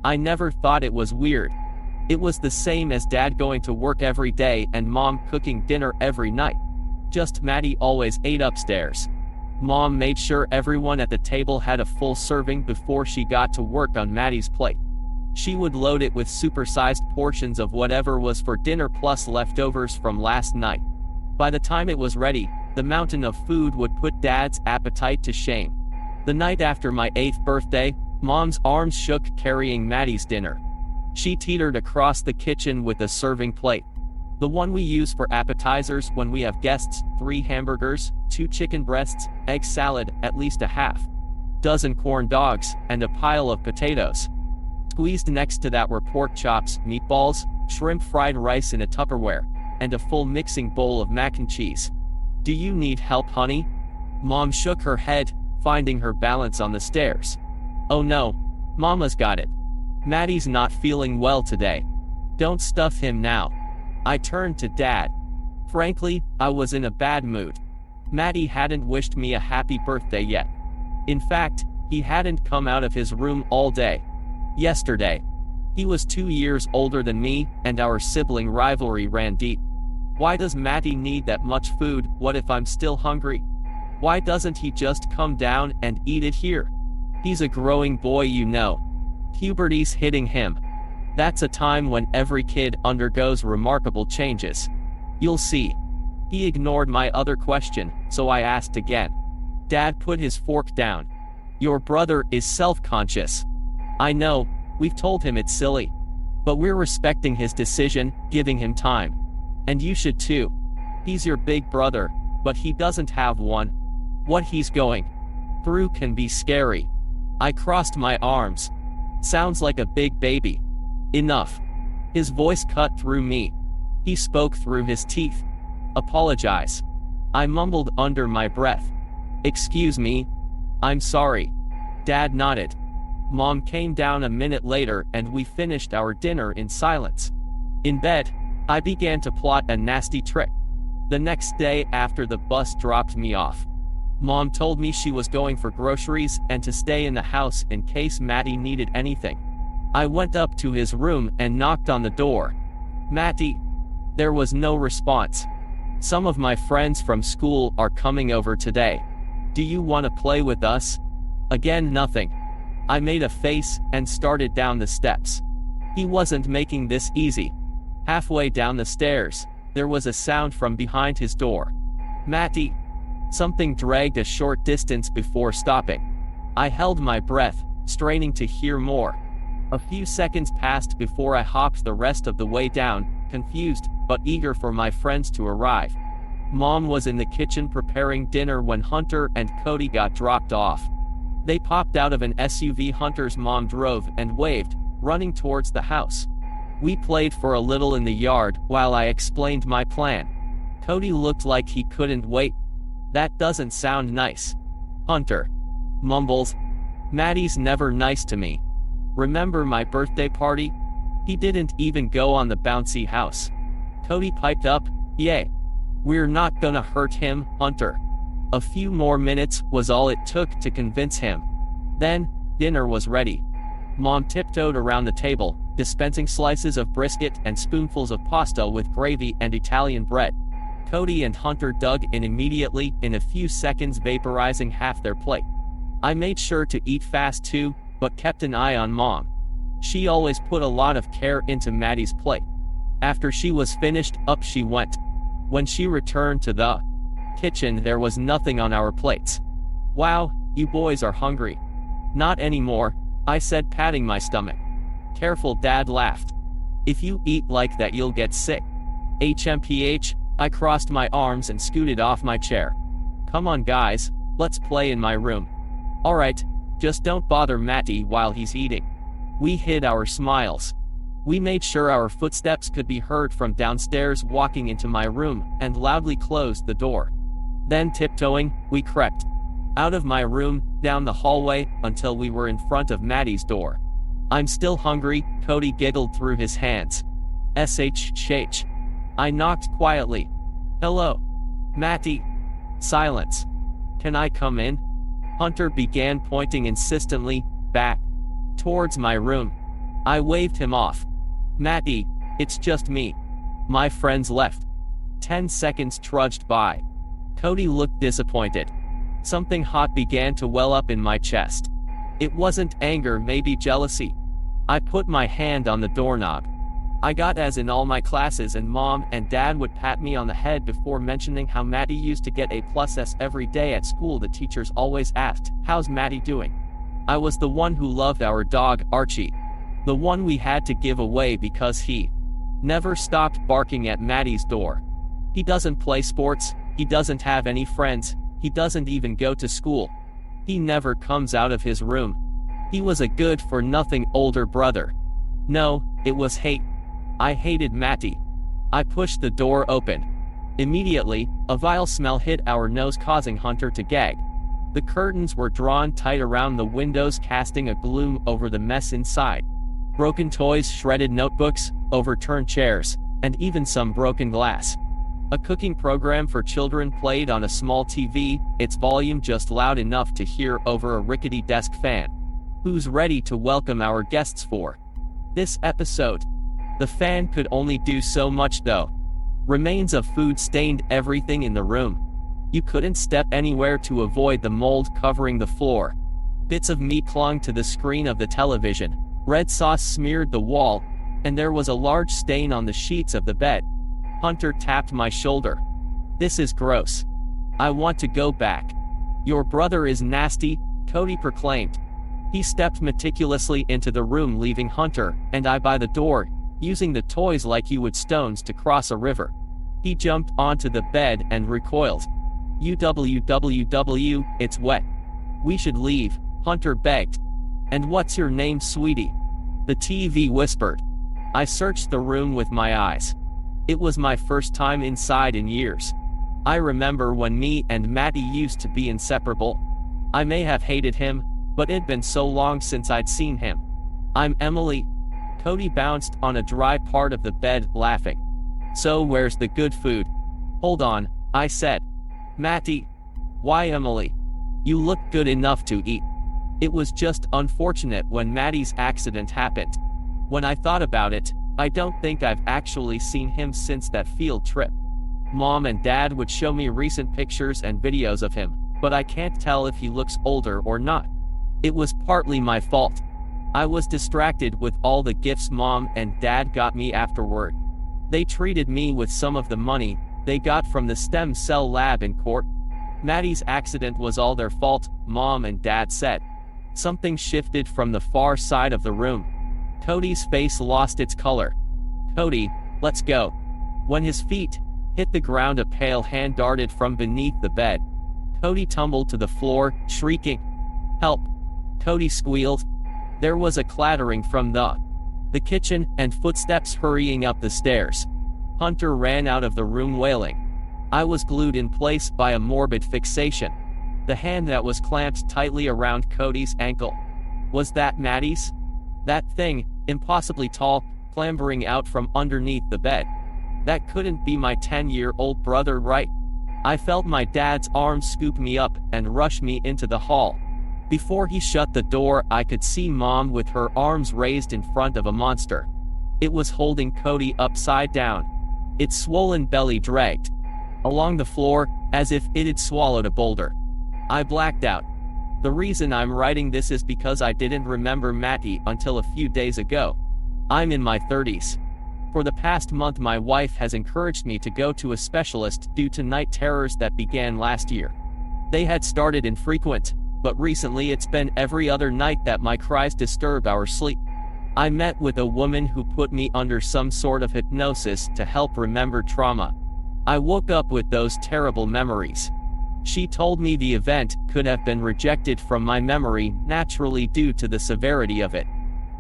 I never thought it was weird. It was the same as Dad going to work every day and Mom cooking dinner every night. Just Maddie always ate upstairs. Mom made sure everyone at the table had a full serving before she got to work on Maddie's plate. She would load it with supersized portions of whatever was for dinner plus leftovers from last night. By the time it was ready, the mountain of food would put Dad's appetite to shame. The night after my 8th birthday, Mom's arms shook carrying Maddie's dinner. She teetered across the kitchen with a serving plate. The one we use for appetizers when we have guests, 3 hamburgers, 2 chicken breasts, egg salad, at least a half dozen corn dogs, and a pile of potatoes. Squeezed next to that were pork chops, meatballs, shrimp fried rice in a Tupperware, and a full mixing bowl of mac and cheese. "Do you need help, honey?" Mom shook her head, finding her balance on the stairs. "Oh no, Mama's got it. Maddie's not feeling well today. Don't stuff him now." I turned to Dad. Frankly, I was in a bad mood. Maddie hadn't wished me a happy birthday yet. In fact, he hadn't come out of his room all day. Yesterday. He was 2 years older than me, and our sibling rivalry ran deep. Why does Maddie need that much food? What if I'm still hungry? Why doesn't he just come down and eat it here? He's a growing boy, you know. Puberty's hitting him. That's a time when every kid undergoes remarkable changes. You'll see. He ignored my other question, so I asked again. Dad put his fork down. "Your brother is self-conscious. I know, we've told him it's silly. But we're respecting his decision, giving him time. And you should too. He's your big brother, but he doesn't have one. What he's going through can be scary." I crossed my arms. "Sounds like a big baby." "Enough." His voice cut through me. He spoke through his teeth. "Apologize." I mumbled under my breath. "Excuse me. I'm sorry." Dad nodded. Mom came down a minute later and we finished our dinner in silence. In bed, I began to plot a nasty trick. The next day after the bus dropped me off, Mom told me she was going for groceries and to stay in the house in case Maddie needed anything. I went up to his room and knocked on the door. "Matty." There was no response. "Some of my friends from school are coming over today. Do you want to play with us?" Again nothing. I made a face and started down the steps. He wasn't making this easy. Halfway down the stairs, there was a sound from behind his door. "Matty." Something dragged a short distance before stopping. I held my breath, straining to hear more. A few seconds passed before I hopped the rest of the way down, confused, but eager for my friends to arrive. Mom was in the kitchen preparing dinner when Hunter and Cody got dropped off. They popped out of an SUV Hunter's mom drove and waved, running towards the house. We played for a little in the yard while I explained my plan. Cody looked like he couldn't wait. "That doesn't sound nice." Hunter mumbles. "Maddie's never nice to me. Remember my birthday party? He didn't even go on the bouncy house." Cody piped up, "Yay. We're not gonna hurt him, Hunter." A few more minutes was all it took to convince him. Then, dinner was ready. Mom tiptoed around the table, dispensing slices of brisket and spoonfuls of pasta with gravy and Italian bread. Cody and Hunter dug in immediately, in a few seconds vaporizing half their plate. I made sure to eat fast too, but kept an eye on Mom. She always put a lot of care into Maddie's plate. After she was finished, up she went. When she returned to the kitchen, there was nothing on our plates. "Wow, you boys are hungry." "Not anymore," I said, patting my stomach. "Careful," Dad laughed. "If you eat like that you'll get sick." HMPH, I crossed my arms and scooted off my chair. "Come on guys, let's play in my room." "Alright, just don't bother Matty while he's eating." We hid our smiles. We made sure our footsteps could be heard from downstairs walking into my room, and loudly closed the door. Then tiptoeing, we crept out of my room, down the hallway, until we were in front of Maddie's door. "I'm still hungry," Cody giggled through his hands. "SHH." I knocked quietly. "Hello. Matty." Silence. "Can I come in?" Hunter began, pointing insistently back towards my room. I waved him off. Matty, it's just me. My friends left. 10 seconds trudged by. Cody looked disappointed. Something hot began to well up in my chest. It wasn't anger, maybe jealousy. I put my hand on the doorknob. I got A's in all my classes, and Mom and Dad would pat me on the head before mentioning how Matty used to get A+S every day at school. The teachers always asked, "How's Matty doing?" I was the one who loved our dog, Archie. The one we had to give away because he never stopped barking at Matty's door. He doesn't play sports, he doesn't have any friends, he doesn't even go to school. He never comes out of his room. He was a good-for-nothing older brother. No, it was hate. I hated Matty. I pushed the door open. Immediately, a vile smell hit our nose, causing Hunter to gag. The curtains were drawn tight around the windows, casting a gloom over the mess inside. Broken toys, shredded notebooks, overturned chairs, and even some broken glass. A cooking program for children played on a small TV, its volume just loud enough to hear over a rickety desk fan. Who's ready to welcome our guests for this episode? The fan could only do so much though. Remains of food stained everything in the room. You couldn't step anywhere to avoid the mold covering the floor. Bits of meat clung to the screen of the television. Red sauce smeared the wall, and there was a large stain on the sheets of the bed. Hunter tapped my shoulder. "This is gross. I want to go back." "Your brother is nasty," Cody proclaimed. He stepped meticulously into the room, leaving Hunter and I by the door, using the toys like you would stones to cross a river. He jumped onto the bed and recoiled. "Www, it's wet. We should leave," Hunter begged. "And what's your name, sweetie?" the TV whispered. I searched the room with my eyes. It was my first time inside in years. I remember when me and Matty used to be inseparable. I may have hated him, but it'd been so long since I'd seen him. "I'm Emily." Cody bounced on a dry part of the bed, laughing. "So where's the good food?" "Hold on," I said. "Matty." "Why Emily? You look good enough to eat." It was just unfortunate when Matty's accident happened. When I thought about it, I don't think I've actually seen him since that field trip. Mom and Dad would show me recent pictures and videos of him, but I can't tell if he looks older or not. It was partly my fault. I was distracted with all the gifts Mom and Dad got me afterward. They treated me with some of the money they got from the stem cell lab in court. Matty's accident was all their fault, Mom and Dad said. Something shifted from the far side of the room. Cody's face lost its color. "Cody, let's go." When his feet hit the ground, a pale hand darted from beneath the bed. Cody tumbled to the floor, shrieking, "Help!" Cody squealed. There was a clattering from the kitchen, and footsteps hurrying up the stairs. Hunter ran out of the room wailing. I was glued in place by a morbid fixation. The hand that was clamped tightly around Cody's ankle. Was that Matty's? That thing, impossibly tall, clambering out from underneath the bed. That couldn't be my 10-year-old brother, right? I felt my dad's arm scoop me up and rush me into the hall. Before he shut the door, I could see Mom with her arms raised in front of a monster. It was holding Cody upside down. Its swollen belly dragged along the floor, as if it had swallowed a boulder. I blacked out. The reason I'm writing this is because I didn't remember Matty until a few days ago. I'm in my 30s. For the past month, my wife has encouraged me to go to a specialist due to night terrors that began last year. They had started infrequent, but recently it's been every other night that my cries disturb our sleep. I met with a woman who put me under some sort of hypnosis to help remember trauma. I woke up with those terrible memories. She told me the event could have been rejected from my memory naturally due to the severity of it.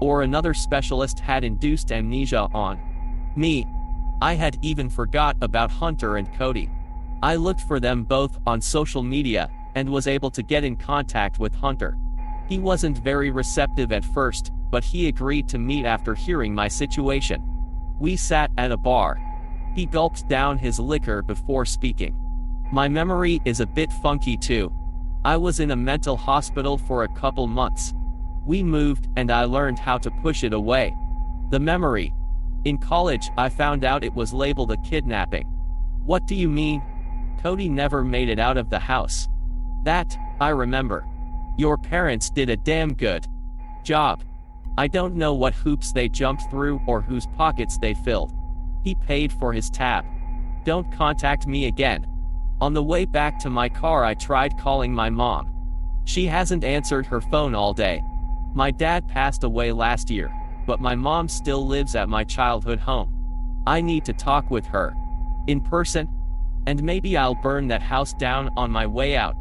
Or another specialist had induced amnesia on me. I had even forgot about Hunter and Cody. I looked for them both on social media and was able to get in contact with Hunter. He wasn't very receptive at first, but he agreed to meet after hearing my situation. We sat at a bar. He gulped down his liquor before speaking. My memory is a bit funky too. I was in a mental hospital for a couple months. We moved, and I learned how to push it away. The memory. In college, I found out it was labeled a kidnapping. What do you mean? Cody never made it out of the house. That, I remember. Your parents did a damn good job. I don't know what hoops they jumped through or whose pockets they filled. He paid for his tab. Don't contact me again. On the way back to my car, I tried calling my mom. She hasn't answered her phone all day. My dad passed away last year, but my mom still lives at my childhood home. I need to talk with her. In person. And maybe I'll burn that house down on my way out.